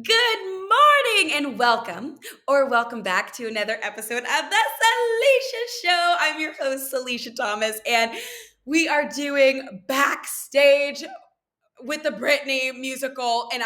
Good morning and welcome back to another episode of the Salisha Show. I'm your host, Salisha Thomas, and we are doing Backstage with the Britney musical. And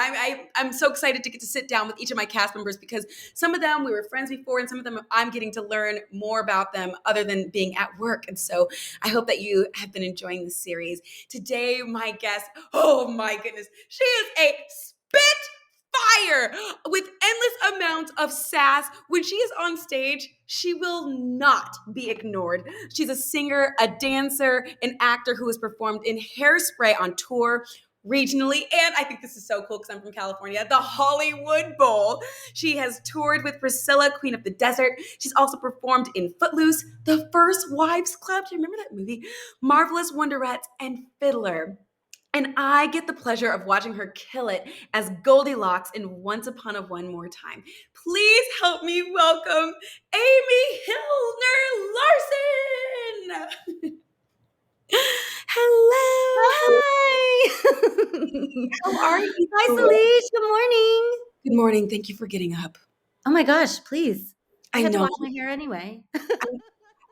I'm so excited to get to sit down with each of my cast members because some of them we were friends before and some of them I'm getting to learn more about them other than being at work. And so I hope that you have been enjoying this series. Today, my guest, oh my goodness, she is a spitfire with endless amounts of sass. When she is on stage, she will not be ignored. She's a singer, a dancer, an actor who has performed in Hairspray on tour, regionally, and I think this is so cool because I'm from California, the Hollywood Bowl. She has toured with Priscilla, Queen of the Desert. She's also performed in Footloose, The First Wives Club. Do you remember that movie? Marvelous Wonderettes, and Fiddler. And I get the pleasure of watching her kill it as Goldilocks in Once Upon a One More Time. Please help me welcome Amy Hillner Larsen. Hello. Hi. How are you? Hi, Salisha. Good morning. Good morning. Thank you for getting up. Oh my gosh, please. I had know. to wash my hair anyway.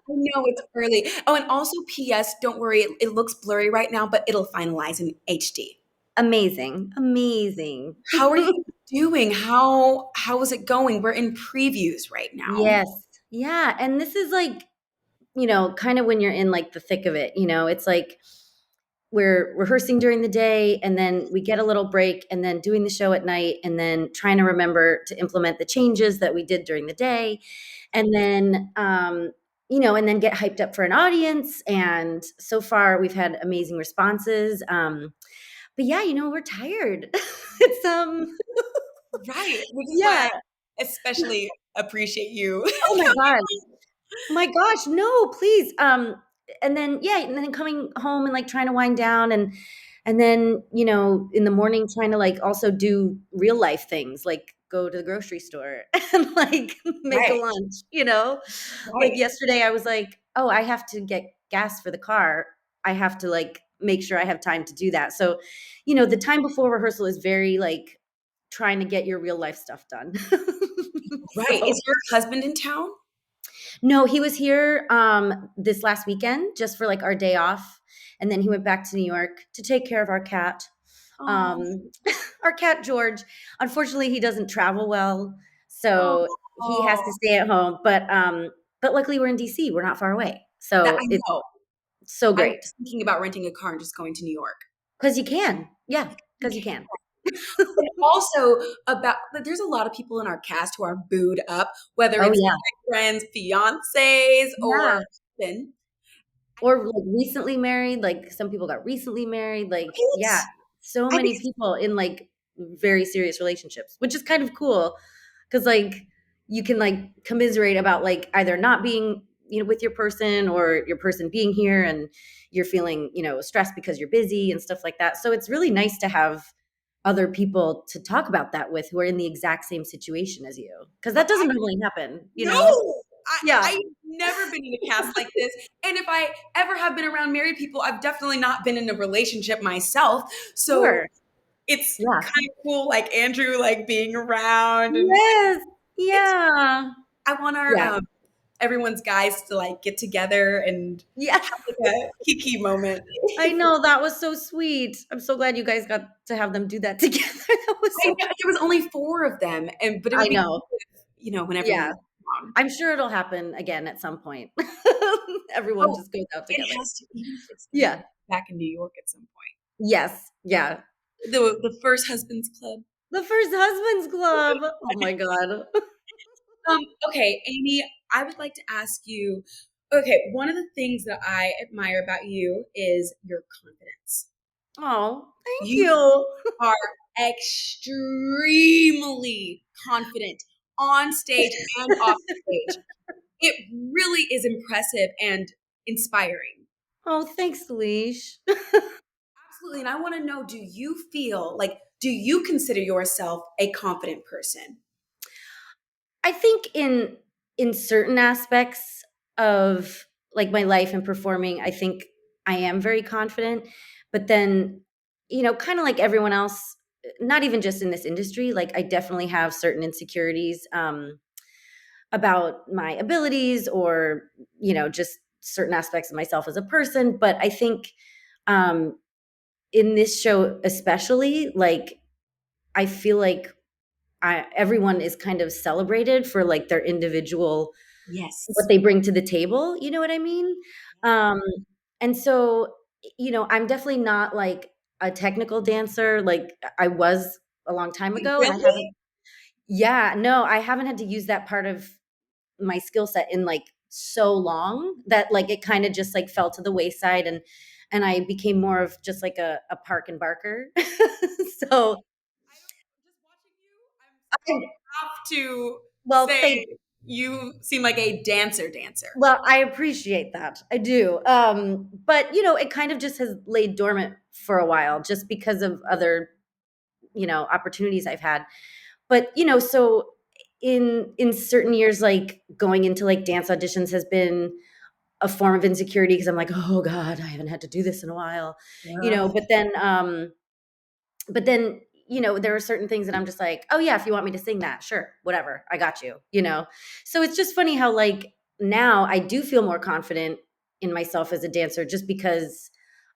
I know it's early. Oh, and also P.S. Don't worry, it looks blurry right now, but it'll finalize in HD. Amazing. Amazing. How are you doing? How is it going? We're in previews right now. Yes. Yeah. And this is like, kind of when you're in like the thick of it, it's like we're rehearsing during the day and then we get a little break and then doing the show at night and then trying to remember to implement the changes that we did during the day. And then, and then get hyped up for an audience. And so far we've had amazing responses. But yeah, we're tired. It's right. Which is why I especially appreciate you. Oh my God. My gosh, no, please. And then coming home and like trying to wind down and then, in the morning trying to like also do real life things, like go to the grocery store and like make a lunch, Like yesterday I was like, oh, I have to get gas for the car. I have to like make sure I have time to do that. So, the time before rehearsal is very like trying to get your real life stuff done. Right. Is your husband in town? No, he was here this last weekend just for like our day off. And then he went back to New York to take care of our cat. Our cat, George. Unfortunately, he doesn't travel well. So he has to stay at home. But luckily we're in DC. We're not far away. So it's so great. I'm just thinking about renting a car and just going to New York. Because you can. Yeah, because you can. Also there's a lot of people in our cast who are booed up, whether it's friends, fiancés, or like recently married. Like some people got recently married. Like so many people in like very serious relationships, which is kind of cool because like you can like commiserate about like either not being with your person or your person being here and you're feeling stressed because you're busy and stuff like that. So it's really nice to have other people to talk about that with who are in the exact same situation as you. Because that doesn't normally happen, know? I've never been in a cast like this. And if I ever have been around married people, I've definitely not been in a relationship myself. So it's kind of cool, like Andrew, like being around. And yes. Yeah. I want our everyone's guys to like get together and have like a kiki moment. I know, that was so sweet. I'm so glad you guys got to have them do that together. That was so there was only 4 of them, but it would be cool if, whenever I'm sure it'll happen again at some point. Everyone just goes out together. It has to be. Back in New York at some point. Yes. Yeah. The First Husbands Club. The First Husbands Club. Oh my God. Okay, Amy, I would like to ask you, one of the things that I admire about you is your confidence. Oh, thank you. You are extremely confident on stage and off stage. It really is impressive and inspiring. Oh, thanks, Salish. Absolutely. And I want to know, do you consider yourself a confident person? I think in certain aspects of like my life and performing, I think I am very confident. But then, kind of like everyone else, not even just in this industry, like I definitely have certain insecurities about my abilities or, just certain aspects of myself as a person. But I think um, in this show, especially, like, I feel like everyone is kind of celebrated for like their individual, what Yes. they bring to the table. You know what I mean? Um, and so, I'm definitely not like a technical dancer like I was a long time ago. And I Really? haven't, yeah, no, I haven't had to use that part of my skill set in like so long that like it kind of just like fell to the wayside, and I became more of just like a park and barker. So I don't just watching you, I I, have to well, say thank you. you seem like a dancer. Well, I appreciate that. I do. But it kind of just has laid dormant for a while just because of other, opportunities I've had. But, so in certain years, like going into like dance auditions has been a form of insecurity because I'm like, oh God, I haven't had to do this in a while. Ugh. But then there are certain things that I'm just like, oh yeah, if you want me to sing that, sure, whatever, I got you. So it's just funny how like now I do feel more confident in myself as a dancer just because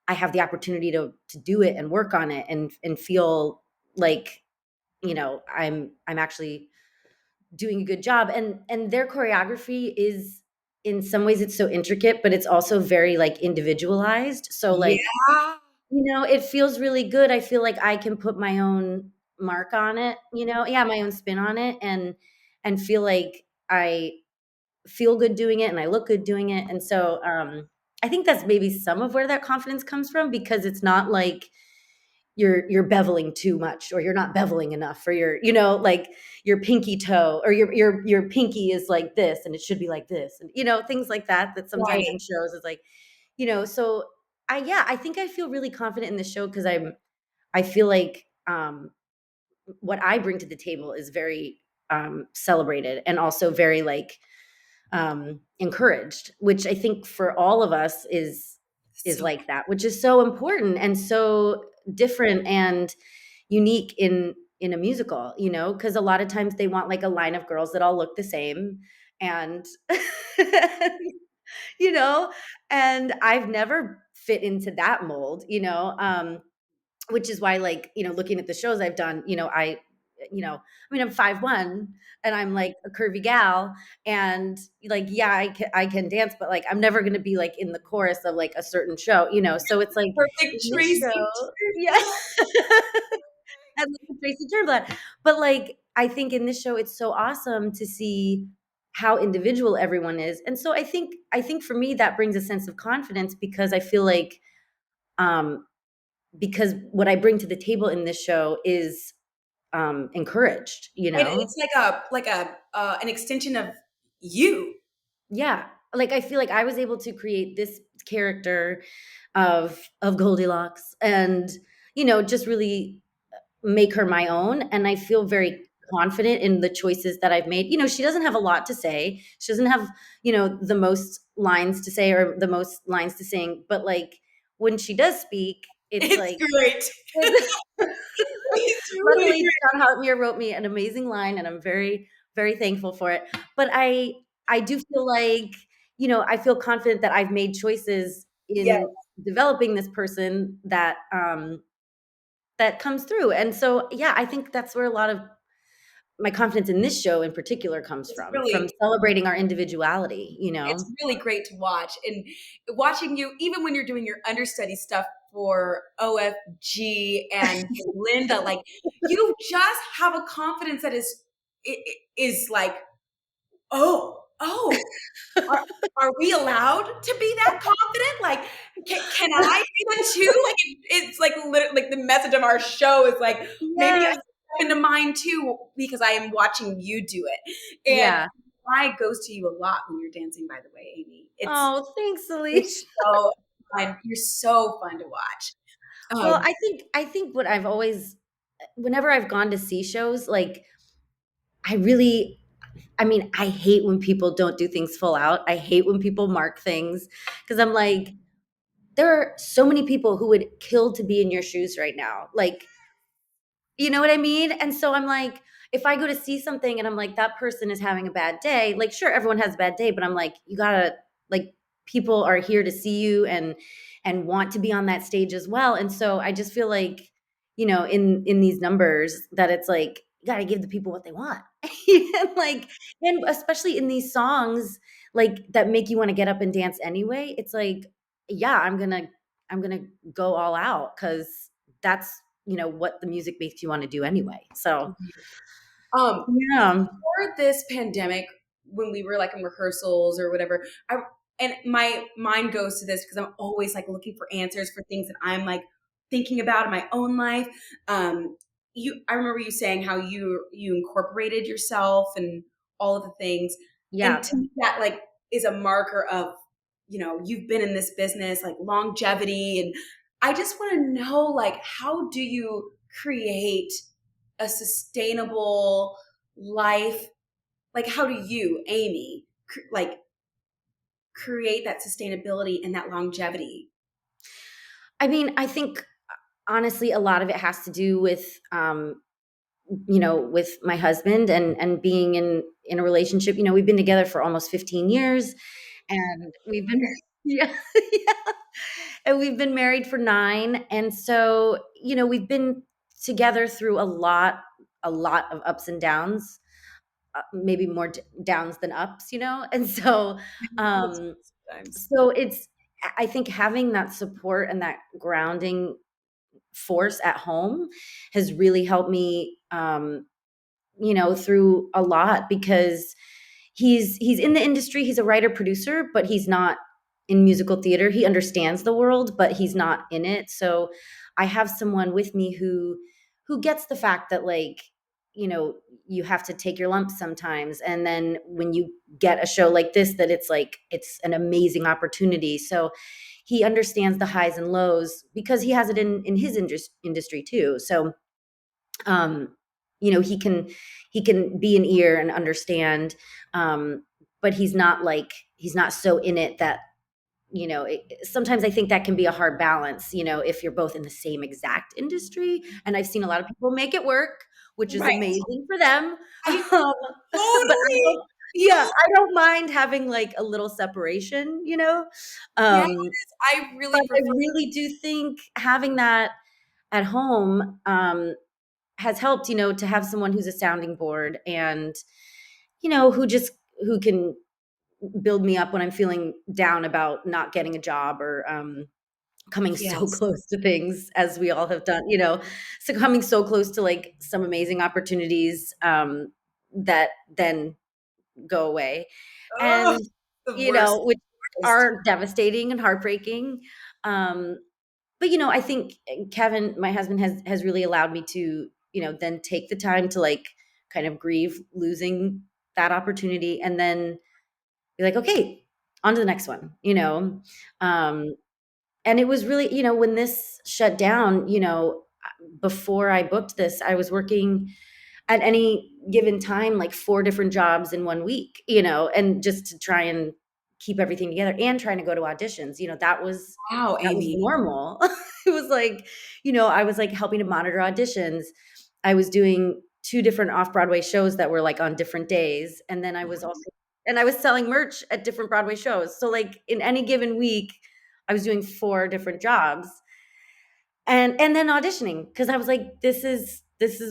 I have the opportunity to do it and work on it and feel like I'm actually doing a good job. And their choreography is, in some ways, it's so intricate, but it's also very like individualized. So like, Yeah. it feels really good. I feel like I can put my own mark on it, yeah, my own spin on it, and feel like I feel good doing it and I look good doing it. And so I think that's maybe some of where that confidence comes from, because it's not like you're beveling too much, or you're not beveling enough, or like your pinky toe, or your pinky is like this and it should be like this, and things like that sometimes Right. in shows is like, so I think I feel really confident in the show because I feel like what I bring to the table is very celebrated, and also very like encouraged, which I think for all of us is So like that, which is so important and so different and unique in a musical, because a lot of times they want like a line of girls that all look the same, and you know and I've never fit into that mold, which is why, like, looking at the shows I've done, I'm 5'1", and I'm like a curvy gal, and like, yeah, I can dance, but like I'm never gonna be like in the chorus of like a certain show, so it's like perfect in this Tracy show, yeah. Turnblad. And like Tracy Turnblad. But like I think in this show it's so awesome to see how individual everyone is. And so I think for me that brings a sense of confidence, because I feel like um because what I bring to the table in this show is encouraged, It's like an extension of you. Yeah. Like I feel like I was able to create this character of Goldilocks, and just really make her my own, and I feel very confident in the choices that I've made. She doesn't have a lot to say. She doesn't have, the most lines to say or the most lines to sing, but like when she does speak, it's It's like great. It's really luckily, great. John Hartmere wrote me an amazing line, and I'm very, very thankful for it. But I do feel like, I feel confident that I've made choices Yeah. in developing this person that comes through. And so, yeah, I think that's where a lot of my confidence in this show in particular comes It's from really celebrating our individuality, it's really great to watch. And watching you, even when you're doing your understudy stuff for OFG and Linda, like you just have a confidence that is like, oh, are, are we allowed to be that confident? Like, can I be that too? Like, it's like literally like the message of our show is like, maybe I Yes. step into mine too because I am watching you do it. And Yeah. I goes to you a lot when you're dancing, by the way, Amy. Oh, thanks, It's Salisha. so fun. You're so fun to watch. Well, Um, I think what I've always, whenever I've gone to see shows, like I really, I mean, I hate when people don't do things full out. I hate when people mark things, because I'm like, there are so many people who would kill to be in your shoes right now. Like, You know what I mean? And so I'm like, if I go to see something and I'm like, that person is having a bad day, like, sure, everyone has a bad day, but I'm like, you gotta, like, people are here to see you and want to be on that stage as well. And so I just feel like, in these numbers that it's like, you gotta give the people what they want. And like, and especially in these songs, like that make you want to get up and dance anyway. It's like, yeah, I'm gonna go all out because that's what the music makes you want to do anyway. So Um, yeah. before this pandemic, when we were like in rehearsals or whatever, and my mind goes to this because I'm always like looking for answers for things that I'm like thinking about in my own life. I remember you saying how you incorporated yourself and all of the things, and Yeah. to me that like is a marker of you've been in this business like longevity, and I just want to know like how do you create a sustainable life, like how do you, Amy, like create that sustainability and that longevity? I mean, I think honestly a lot of it has to do with with my husband and being in a relationship. We've been together for almost 15 years and we've been yeah, yeah. And we've been married for 9. And so, we've been together through a lot of ups and downs, maybe more downs than ups, And so, That's um, sometimes. so I think having that support and that grounding force at home has really helped me, through a lot because he's in the industry. He's a writer producer, but he's not in musical theater. He understands the world, but he's not in it. So I have someone with me who gets the fact that like, you know, you have to take your lumps sometimes. And then when you get a show like this, that it's like it's an amazing opportunity. So he understands the highs and lows because he has it in his industry too. So um he can be an ear and understand, but he's not so in it that sometimes I think that can be a hard balance, if you're both in the same exact industry, and I've seen a lot of people make it work, which is Right. amazing for them. I um, but I totally don't yeah, feel, I don't mind having like a little separation, yes, um, I but really I prefer. really do think having that at home has helped, to have someone who's a sounding board and, who can build me up when I'm feeling down about not getting a job or coming so Yes. close to things as we all have done, so coming so close to like some amazing opportunities that then go away. Oh, And, the worst. which are devastating and heartbreaking. Um, but I think Kevin, my husband, has really allowed me to then take the time to like kind of grieve losing that opportunity and then be like, okay, on to the next one. um and it was really, when this shut down, before I booked this, I was working at any given time like 4 different jobs in 1 week, and just to try and keep everything together and trying to go to auditions, Wow, that was Amy. normal. It was like, I was like helping to monitor auditions. I was doing 2 different off-Broadway shows that were like on different days, and then I was selling merch at different Broadway shows. So like in any given week, I was doing 4 different jobs and then auditioning because I was like, this is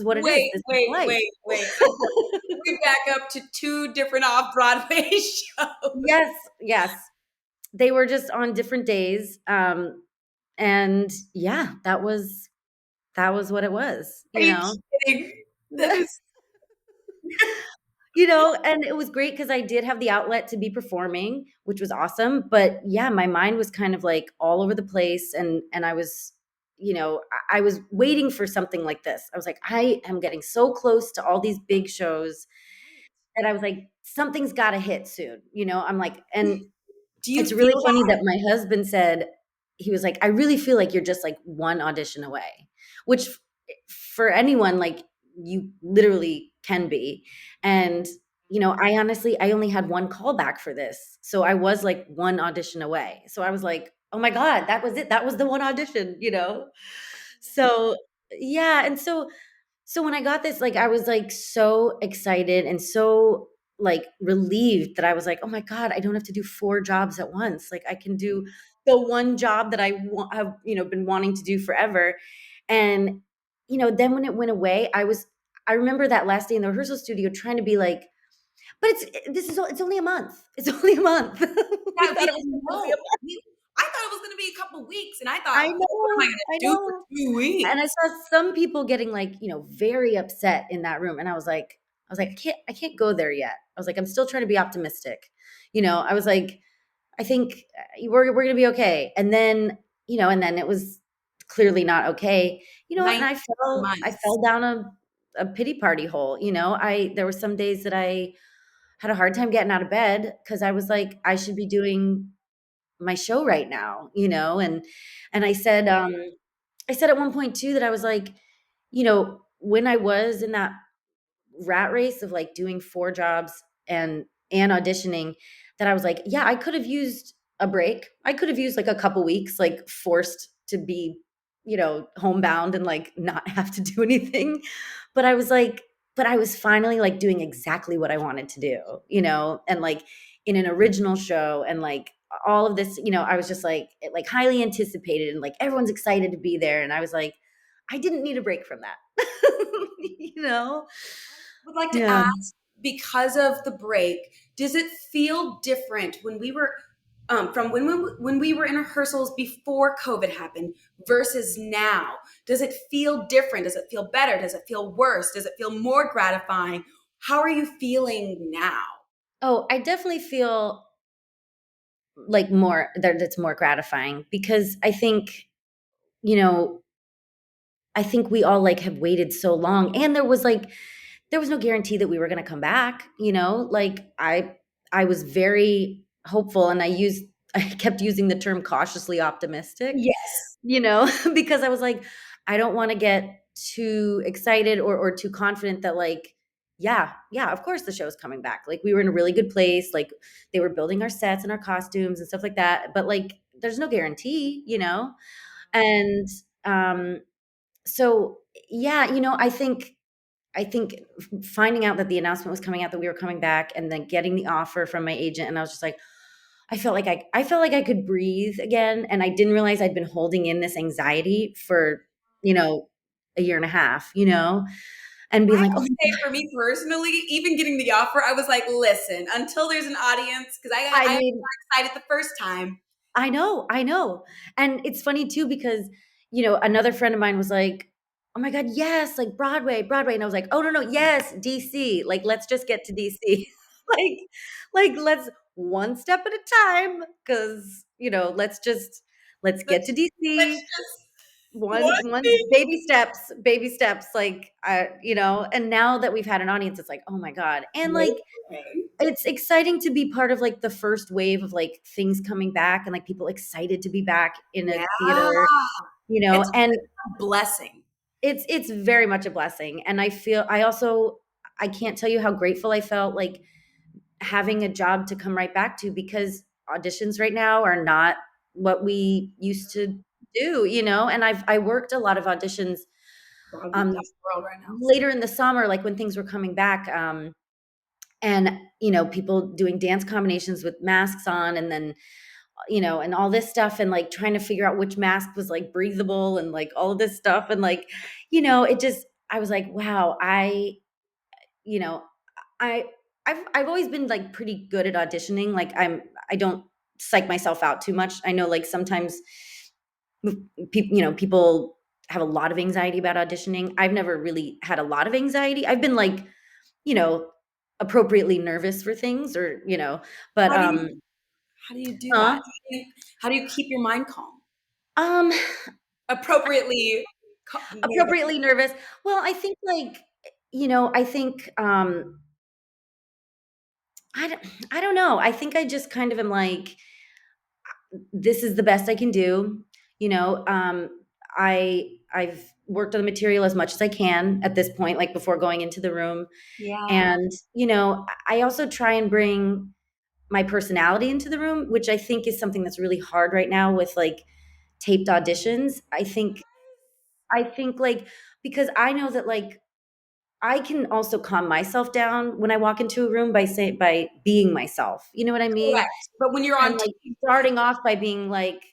what it is. Wait, This is wait, life. wait, wait. Okay. We back up to 2 different off-Broadway shows. Yes, yes. They were just on different days. And yeah, that was what it was, Are you kidding? That is and it was great because I did have the outlet to be performing, which was awesome. But yeah, my mind was kind of like all over the place. And I was, I was waiting for something like this. I was like, I am getting so close to all these big shows that I was like, something's got to hit soon. I'm like, and do you it's really feel funny that? that my husband said, he was like, "I really feel like you're just like one audition away," which for anyone, like you literally can be. And, I only had one callback for this. So I was like one audition away. So I was like, "Oh my God, that was it. That was the one audition," So yeah. And so So when I got this, like, I was like so excited and so like relieved that I was like, oh my God, I don't have to do 4 jobs at once. Like I can do the one job that have, been wanting to do forever. And, then when it went away, I remember that last day in the rehearsal studio trying to be like, but it's only a month. It's only a month. We Yeah, thought it was only a month. I thought it was going to be a couple weeks, and I thought, I what am I know, going to I do for know. 2 weeks? And I saw some people getting like, very upset in that room. And I was like, I can't go there yet. I was like, I'm still trying to be optimistic. I was like, I think we're going to be okay. And then it was clearly not okay, and 19 I fell months. down a pity party hole. There were some days that I had a hard time getting out of bed because I was like, I should be doing my show right now, and I said at one point too that I was like, when I was in that rat race of like doing 4 jobs and auditioning, that I was like, yeah, I could have used a break. I could have used like a couple weeks, like forced to be, homebound and like not have to do anything. But I was like, but I was finally like doing exactly what I wanted to do, and like in an original show and like all of this, I was just like highly anticipated and like everyone's excited to be there. And I was like, I didn't need a break from that. you know? Would like to Yeah. ask, because of the break, does it feel different when we were from when we were in rehearsals before COVID happened versus now? Does it feel different? Does it feel better? Does it feel worse? Does it feel more gratifying? How are you feeling now? Oh, I definitely feel like more that's more gratifying because you know, I think we all like have waited so long and there was no guarantee that we were going to come back, like I was very hopeful and I kept using the term cautiously optimistic, Yes. because I was like, I don't want to get too excited or too confident that like, yeah, of course the show's coming back. Like we were in a really good place. Like they were building our sets and our costumes and stuff like that. But like, there's no guarantee, And so yeah, I think finding out that the announcement was coming out that we were coming back and then getting the offer from my agent, and I was just like, I felt like I could breathe again, and I didn't realize I'd been holding in this anxiety for, you know, a year and a half, and being I like, would "Oh, say for me personally, even getting the offer, I was like, listen, until there's an audience, because I I mean, got excited the first time. I know." And it's funny too because, another friend of mine was like, "Oh my god, yes, like Broadway, Broadway." And I was like, "Oh, no, yes, DC. Like, let's just get to DC." Like let's one step at a time because, let's get Let's to let's DC. just one One thing. baby steps, like, and now that we've had an audience, it's like, "Oh my god." And, like, Okay. it's exciting to be part of, like, the first wave of, like, things coming back and, like, people excited to be back in a Yeah. theater, It's and a blessing. it's very much a blessing, and I can't tell you how grateful I felt, like, having a job to come right back to because auditions right now are not what we used to do, and I worked a lot of auditions, Broadway, um, that's the world right now. later in the summer, like, when things were coming back, and, people doing dance combinations with masks on and then, and all this stuff and, like, trying to figure out which mask was, like, breathable and, like, all of this stuff and, like, it just I was like, "Wow, you know, I I've always been, like, pretty good at auditioning, like, I don't psych myself out too much. I know, like, sometimes people have a lot of anxiety about auditioning. I've never really had a lot of anxiety. I've been, like, you know, appropriately nervous for things or, but, How do you how do you do that? huh? How do you keep your mind calm? Um, Appropriately nervous. appropriately nervous. Well, I think, like, I think, I don't know. I think I just kind of am like, this is the best I can do. You know, I've worked on the material as much as I can at this point, like before going into the room. Yeah. And, I also try and bring my personality into the room, which I think is something that's really hard right now with like taped auditions. I think like because I know that like I can also calm myself down when I walk into a room by being myself. You know what I mean? Correct. But when you're And on like tape, starting off by being like,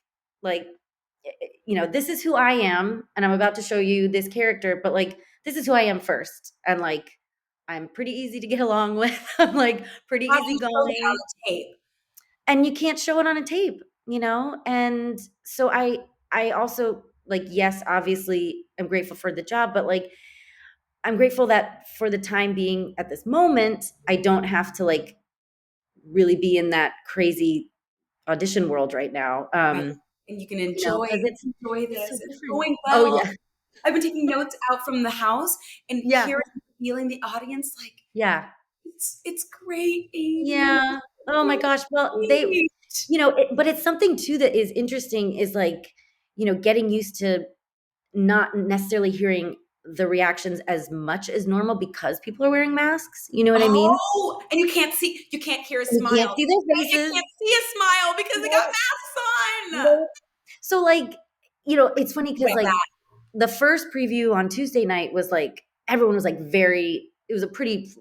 this is who I am, and I'm about to show you this character, but like, this is who I am first. And like, I'm pretty easy to get along with. I'm like pretty how do you show that on easygoing, a tape? and you can't show it on a tape, And so I also like, yes, obviously I'm grateful for the job, but like, I'm grateful that for the time being at this moment, I don't have to like really be in that crazy audition world right now. Right. And you can Because enjoy it's so this. It's different. going Oh well. yeah. I've been taking notes out from the house and Yeah. hearing, feeling the audience like, Yeah. it's great, Amy. Yeah. Oh my gosh. Well, Great. but it's something too that is interesting is like, getting used to not necessarily hearing the reactions as much as normal because people are wearing masks. You know what I mean? Oh, and you can't hear a You can't smile. see their You faces. can't see a smile because they got No, masks on. no. So like, it's funny because About like that. the first preview on Tuesday night was like everyone was like it was a pretty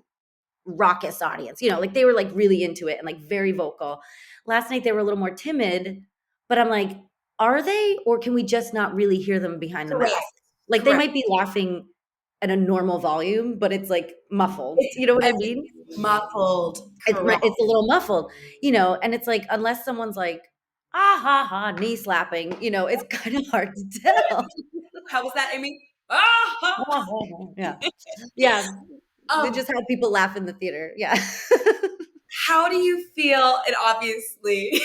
raucous audience, like they were like really into it and like very vocal. Last night they were a little more timid, but I'm like, are they, or can we just not really hear them behind the mask? Correct. Like they Correct. might be laughing at a normal volume, but it's like muffled. It's You know what I mean? everything's muffled. Correct. It's a little muffled, and it's like unless someone's like, ah ha ha, knee slapping, it's kind of hard to tell. How was that, Amy? Ah! Yeah. Yeah. They Um, just had people laugh in the theater. Yeah. how do you feel? And obviously,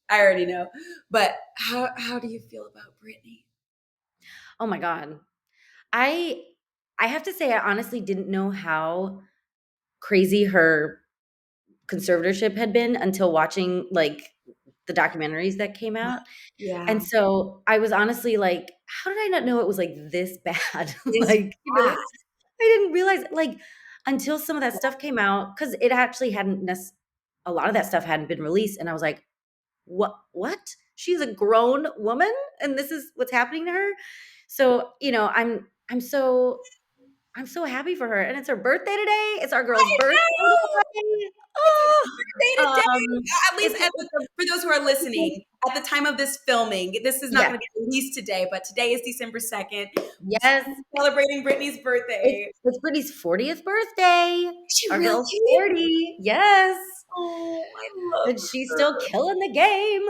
I already know, but how do you feel about Brittany? Oh my God. I I have to say I honestly didn't know how crazy her conservatorship had been until watching like the documentaries that came out. Yeah, And so I was honestly like, how did I not know it was like this bad? it's Like, bad. I didn't realize like until some of that stuff came out because it actually a lot of that stuff hadn't been released. And I was like, what? She's a grown woman and this is what's happening to her. So, I'm so happy for her, and it's her birthday today. It's our girl's I birthday know. today. It's Oh, her birthday today. At least it's for those who are listening, at the time of this filming, this is not yeah, going to be released today, but today is December 2nd. yes. Celebrating Brittany's birthday. It's Brittany's 40th birthday. Is she Our really? girl's 40. Yes. Oh, I love And she's still her. killing the game.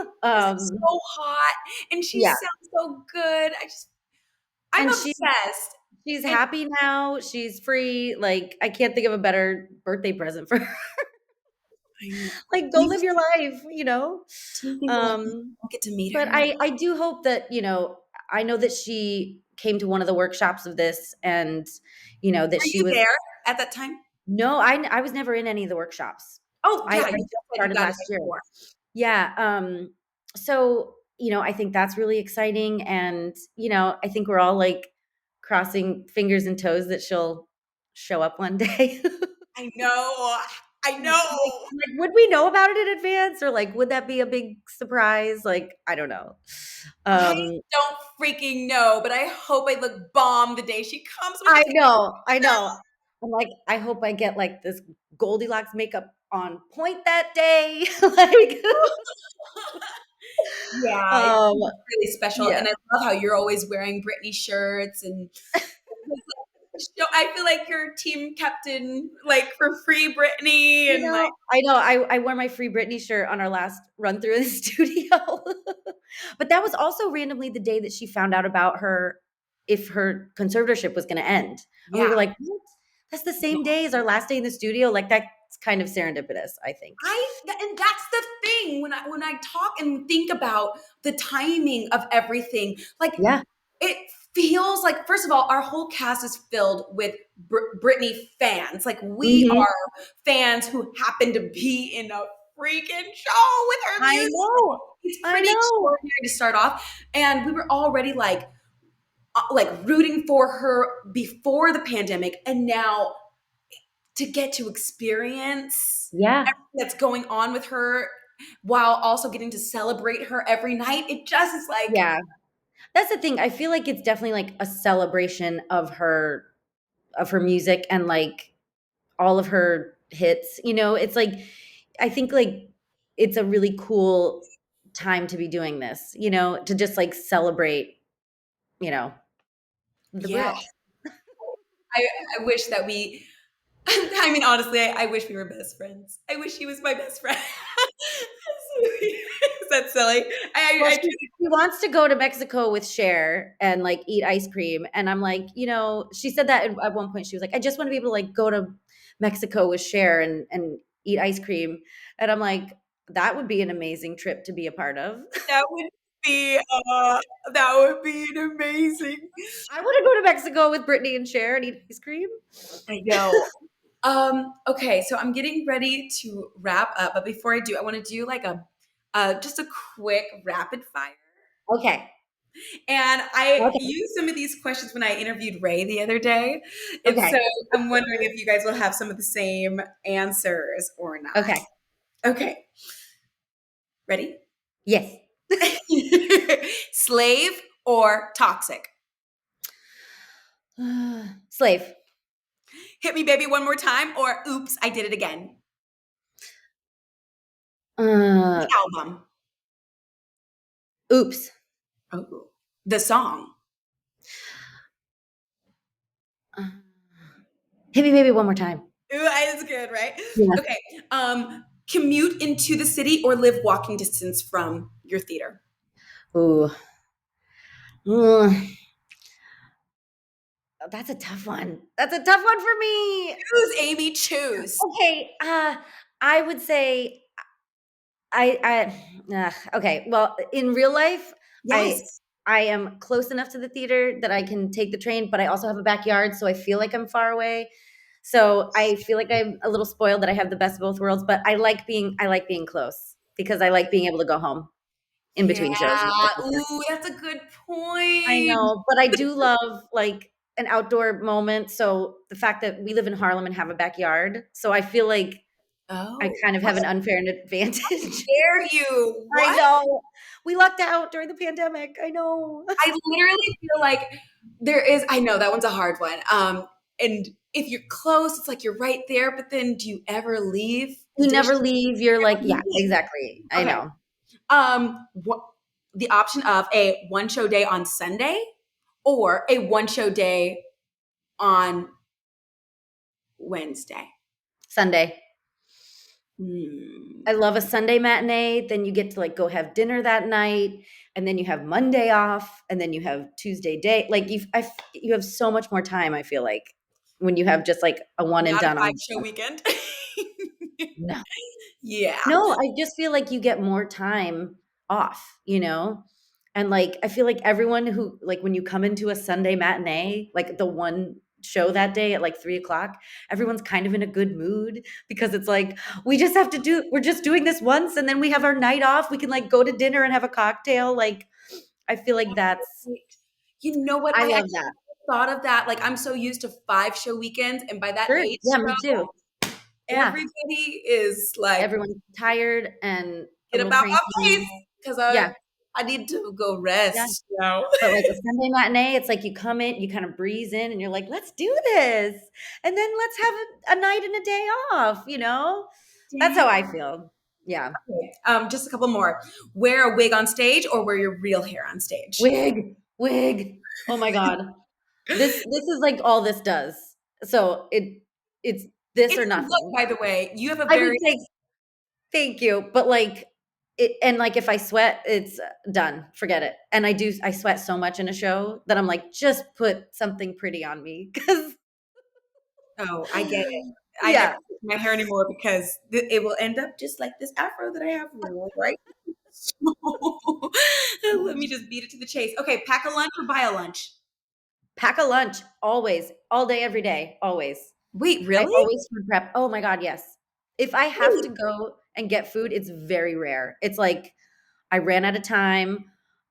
She's so hot, and she Yeah. sounds so good. I'm And obsessed. she's And happy now. She's free. Like, I can't think of a better birthday present for her. I know. Like, Do go you, live your life, do you think Um, we'll get to meet but her? I do hope that, I know that she came to one of the workshops of this and, that Were she you was, there at that time? no, I was never in any of the workshops. Oh, I yeah, just you just said you started got it last year. before. Yeah. So, I think that's really exciting. And, I think we're all like crossing fingers and toes that she'll show up one day. I know. I know. Like, would we know about it in advance or like, would that be a big surprise? Like, I don't know. I Um, don't freaking know, but I hope I look bomb the day she comes with I this. know, I know. I'm like, I hope I get like this Goldilocks makeup on point that day. Like, Yeah, it's um, really special, yeah. and I love how you're always wearing Britney shirts, and I feel like you're team captain, like for free Britney, and like I know. I wore my Free Britney shirt on our last run through in the studio. But that was also randomly the day that she found out about if her conservatorship was gonna end. And we yeah. were like, "What? That's the same day as our last day in the studio?" Like, that's kind of serendipitous, I think. And that's the thing when I talk and think about the timing of everything, like Yeah. it feels like, first of all, our whole cast is filled with Britney fans. Like we Mhm. are fans who happen to be in a freaking show with her I music. know. It's I pretty know. extraordinary to start off, and we were already like rooting for her before the pandemic, and now to get to experience Yeah. everything that's going on with her while also getting to celebrate her every night, it just is like Yeah. That's the thing. I feel like it's definitely like a celebration of her of her music and like all of her hits. It's like I think like it's a really cool time to be doing this, to just like celebrate, you know, the Yeah. Brits. I wish that we I mean, honestly, I wish we were best friends. I wish he was my best friend. Is that silly? Well, she wants to go to Mexico with Cher and like eat ice cream. And I'm like, she said that at one point. She was like, I just want to be able to like go to Mexico with Cher and eat ice cream. And I'm like, that would be an amazing trip to be a part of. that would be that would be an amazing. I want to go to Mexico with Brittany and Cher and eat ice cream. I know. Okay, so I'm getting ready to wrap up, but before I do, I want to do like a just a quick rapid fire. Okay. And I used some of these questions when I interviewed Ray the other day. And Okay. so I'm wondering if you guys will have some of the same answers or not. Okay. Okay. Ready? Yes. Slave or toxic? Slave. Hit me, baby, one more time, or oops, I did it again. The album. Oops. Oh, the song. Hit me, baby, one more time. Ooh, that's good, right? Yeah. Okay. Commute into the city or live walking distance from your theater? Ooh. That's a tough one. That's a tough one for me. Choose, Amy, choose. Okay. I would say okay. Well, in real life, yes. I am close enough to the theater that I can take the train, but I also have a backyard, so I feel like I'm far away. So I feel like I'm a little spoiled that I have the best of both worlds, but I like being close because I like being able to go home in between shows. Ooh, that's a good point. I know, but I do love like an outdoor moment. So the fact that we live in Harlem and have a backyard, so I feel like I kind of have an unfair advantage. How dare you? What? I know. We lucked out during the pandemic. I know. I literally feel like I know that one's a hard one. And if you're close, it's like you're right there, but then do you ever leave? You never leave. You're like, yeah, exactly. I know. The option of a one show day on Sunday or a one show day on Wednesday. Sunday. I love a Sunday matinee. Then you get to like go have dinner that night, and then you have Monday off, and then you have Tuesday day. Like you have so much more time. I feel like when you have just like a one and done on show weekend. No. Yeah. No, I just feel like you get more time off, And like I feel like everyone who like when you come into a Sunday matinee, like the one show that day at like 3:00, everyone's kind of in a good mood because it's like we're just doing this once and then we have our night off. We can like go to dinner and have a cocktail. Like I feel like that's what I love that. Thought of that. Like I'm so used to 5 show weekends, and by that age, me too. Everybody is like everyone's tired and get about my place because I need to go rest. Yeah. But like a Sunday matinee, it's like you come in, you kind of breeze in, and you're like, "Let's do this," and then let's have a night and a day off. That's how I feel. Yeah. Okay. Just a couple more. Wear a wig on stage or wear your real hair on stage. Wig. Oh my god. This is like all this does. So it's this or nothing. Look, by the way, you have a very thank you, but like. And like if I sweat, it's done. Forget it. And I sweat so much in a show that I'm like, just put something pretty on me because. Oh, I get it. I never put my hair anymore because it will end up just like this afro that I have, right? Let me just beat it to the chase. Okay, pack a lunch or buy a lunch? Pack a lunch always, all day, every day, always. Wait, really? I always food prep. Oh my god, yes. If I have to go and get food, it's very rare. It's like I ran out of time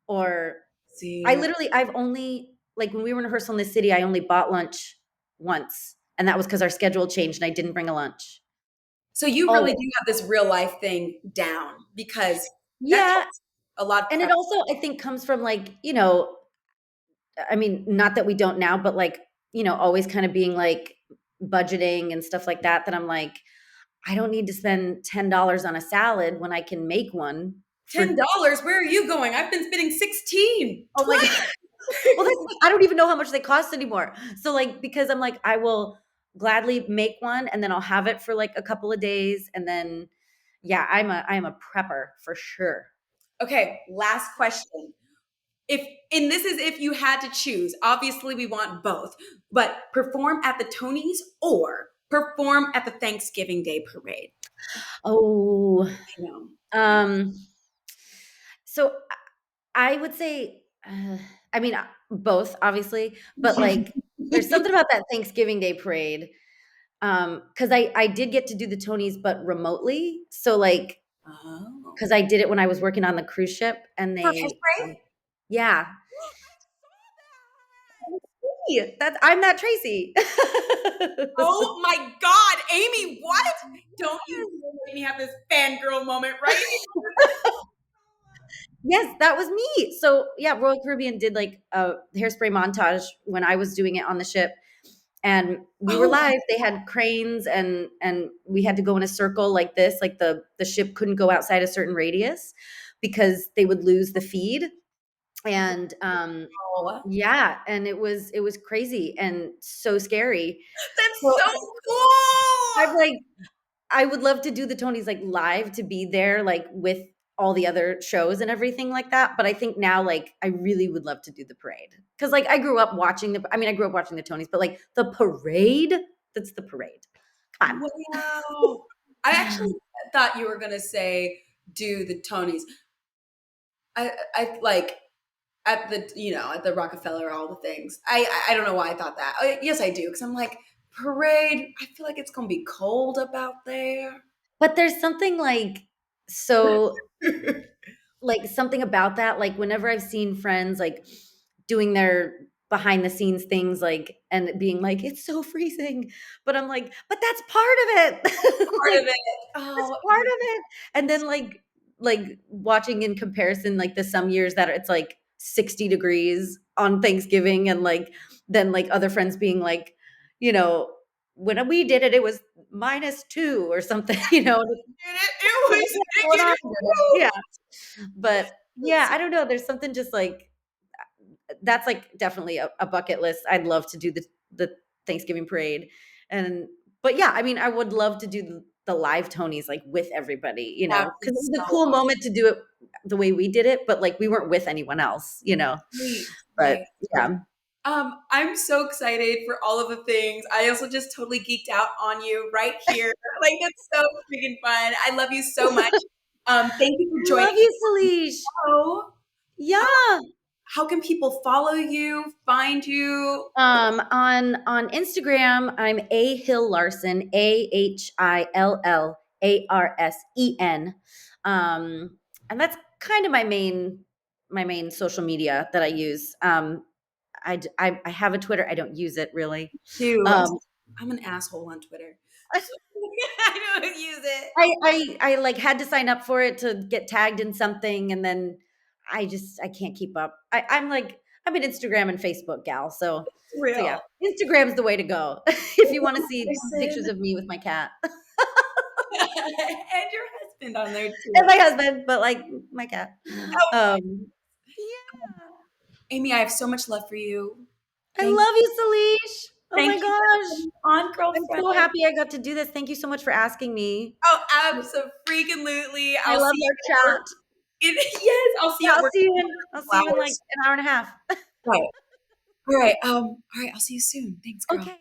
or I've only like when we were in rehearsal in the city, I only bought lunch once. And that was because our schedule changed and I didn't bring a lunch. So you really do have this real life thing down because a lot. And it also, I think, comes from like, I mean, not that we don't now, but like always kind of being like budgeting and stuff like that, that I'm like, I don't need to spend $10 on a salad when I can make one for $10? Where are you going? I've been spending 16, oh my 20. God. Well, that's, I don't even know how much they cost anymore. So like, because I'm like, I will gladly make one and then I'll have it for like a couple of days. And then, yeah, I'm a prepper for sure. Okay, last question. This is if you had to choose. Obviously, we want both, but perform at the Tonys or perform at the Thanksgiving Day parade. Oh, I know. So I would say, I mean, both obviously, but like, there's something about that Thanksgiving Day parade. Cause I did get to do the Tonys, but remotely. So like, Oh. cause I did it when I was working on the cruise ship and For they, Hairspray? yeah, I'm that Tracy. Oh my God, Amy, what? Don't you make me have this fangirl moment right here. Yes, that was me. So yeah, Royal Caribbean did like a Hairspray montage when I was doing it on the ship, and we were Oh, live. They had cranes, and we had to go in a circle like this. Like the ship couldn't go outside a certain radius because they would lose the feed. And wow. yeah, and it was crazy and so scary. That's So so I'm cool. like, I would love to do the Tonys like live, to be there like with all the other shows and everything like that. But I think now like I really would love to do the parade. Cause like I grew up watching I grew up watching the Tonys, but like the parade, that's the parade. Come Wow. I actually thought you were gonna say do the Tonys. I like at the Rockefeller, all the things. I don't know why I thought that. Yes, I do, because I'm like, parade. I feel like it's gonna be cold up out there. But there's something like so like something about that, like whenever I've seen friends like doing their behind the scenes things, like, and being like, it's so freezing, but I'm like, but that's part of it. Part Like, of it. that's Oh, part of it. And then like watching in comparison, like the some years that it's like 60 degrees on Thanksgiving, and like then like other friends being like, you know, when we did it, it was -2 or something, it What's was going on? negative. Yeah. But yeah, That's I don't know. There's something just like that's like definitely a bucket list. I'd love to do the Thanksgiving parade. And but yeah, I mean, I would love to do the live Tonys like with everybody, that'd be because it was a so cool moment to do it the way we did it, but like we weren't with anyone else. sweet. But Right. yeah. I'm so excited for all of the things. I also just totally geeked out on you right here. Like, it's so freaking fun. I love you so much. Thank you for I joining love the you, Salish. show. Yeah. How can people follow you, find you? On Instagram, I'm A Hill Larsen, AHILLARSEN. And that's kind of my main social media that I use. I have a Twitter. I don't use it really. Dude, Um, I'm an asshole on Twitter. So I don't use it. I like had to sign up for it to get tagged in something, and then I can't keep up. I'm an Instagram and Facebook gal, It's so yeah, real. Instagram's the way to go if you want to see pictures Person. of me with my cat And your husband on there too. and my husband, but like my cat. Oh, Yeah, Amy, I have so much love for you. I Thank love you, Salish. Oh thank my you for gosh, coming on, I'm girlfriend. so happy I got to do this. Thank you so much for asking me. Oh, absolutely. I I'll love see you our at work. chat. Yes, I'll see Yeah, you at I'll work see you in in I'll a see couple you in like hours. an hour and a half. Right. All right. All right. I'll see you soon. Thanks, girl. Okay.